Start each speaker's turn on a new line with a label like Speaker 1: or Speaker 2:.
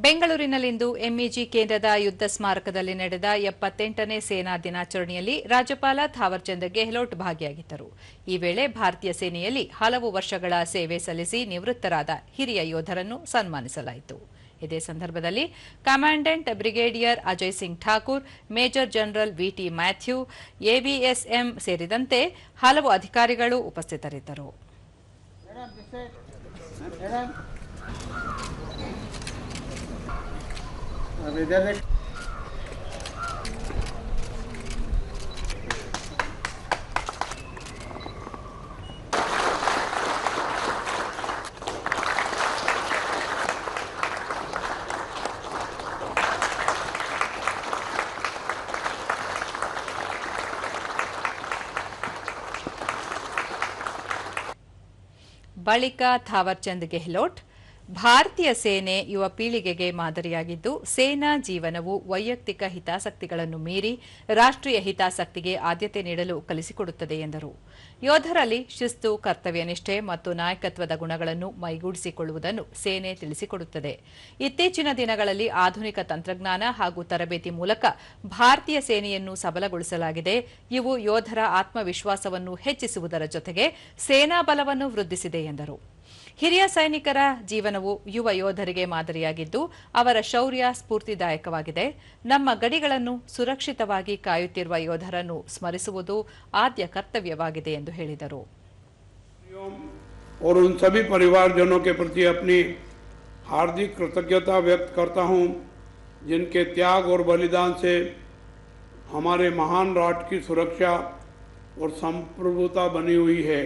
Speaker 1: ಬೆಂಗಳೂರಿನಲ್ಲಿಂದು ಎಂಇಜಿ ಕೇಂದ್ರದ ಯುದ್ಧ ಸ್ಮಾರಕದಲ್ಲಿ ನಡೆದ 78ನೇ ಸೇನಾ ದಿನಾಚರಣೆಯಲ್ಲಿ ರಾಜ್ಯಪಾಲ ಥಾವರ್ಚಂದ್ ಗೆಹ್ಲೋಟ್ ಭಾಗಿಯಾಗಿದ್ದರು. ಈ ವೇಳೆ ಭಾರತೀಯ ಸೇನೆಯಲ್ಲಿ ಹಲವು ವರ್ಷಗಳ ಸೇವೆ ಸಲ್ಲಿಸಿ ನಿವೃತ್ತರಾದ ಹಿರಿಯ ಯೋಧರನ್ನು ಸನ್ಮಾನಿಸಲಾಯಿತು. ಇದೇ ಸಂದರ್ಭದಲ್ಲಿ commandant brigadier Ajay Singh Thakur, major general VT Mathew, AVSM ಸೇರಿದಂತೆ ಹಲವು ಅಧಿಕಾರಿಗಳು ಉಪಸ್ಥಿತರಿದ್ದರು. ಬಳಿಕ ಥಾವರ್ಚಂದ್ ಗೆಹ್ಲೋಟ್, ಭಾರತೀಯ ಸೇನೆ ಯುವ ಪೀಳಿಗೆಗೆ ಮಾದರಿಯಾಗಿದ್ದು, ಸೇನಾ ಜೀವನವು ವೈಯಕ್ತಿಕ ಹಿತಾಸಕ್ತಿಗಳನ್ನು ಮೀರಿ ರಾಷ್ಟ್ರೀಯ ಹಿತಾಸಕ್ತಿಗೆ ಆದ್ಯತೆ ನೀಡಲು ಕಲಿಸಿಕೊಡುತ್ತದೆ ಎಂದರು. ಯೋಧರಲ್ಲಿ ಶಿಸ್ತು, ಕರ್ತವ್ಯನಿಷ್ಠೆ ಮತ್ತು ನಾಯಕತ್ವದ ಗುಣಗಳನ್ನು ಮೈಗೂಡಿಸಿಕೊಳ್ಳುವುದನ್ನು ಸೇನೆ ತಿಳಿಸಿಕೊಡುತ್ತದೆ. ಇತ್ತೀಚಿನ ದಿನಗಳಲ್ಲಿ ಆಧುನಿಕ ತಂತ್ರಜ್ಞಾನ ಹಾಗೂ ತರಬೇತಿ ಮೂಲಕ ಭಾರತೀಯ ಸೇನೆಯನ್ನು ಸಬಲಗೊಳಿಸಲಾಗಿದೆ. ಇವು ಯೋಧರ ಆತ್ಮವಿಶ್ವಾಸವನ್ನು ಹೆಚ್ಚಿಸುವುದರ ಜೊತೆಗೆ ಸೇನಾ ಬಲವನ್ನು ವೃದ್ಧಿಸಿದೆ ಎಂದರು. ಹಿರಿಯ ಸೈನಿಕರ ಜೀವನವು ಯುವ ಯೋಧರಿಗೆ ಮಾದರಿಯಾಗಿದ್ದು, ಅವರ ಶೌರ್ಯ ಸ್ಫೂರ್ತಿದಾಯಕವಾಗಿದೆ. ನಮ್ಮ ಗಡಿಗಳನ್ನು ಸುರಕ್ಷಿತವಾಗಿ ಕಾಯುತ್ತಿರುವ ಯೋಧರನ್ನು ಸ್ಮರಿಸುವುದು ಆದ್ಯ ಕರ್ತವ್ಯವಾಗಿದೆ ಎಂದು ಹೇಳಿದರು.
Speaker 2: और उन सभी परिवारजनों के प्रति अपनी हार्दिक कृतज्ञता व्यक्त करता हूं, जिनके त्याग और बलिदान से हमारे महान राष्ट्र की सुरक्षा और संप्रभुता बनी हुई है।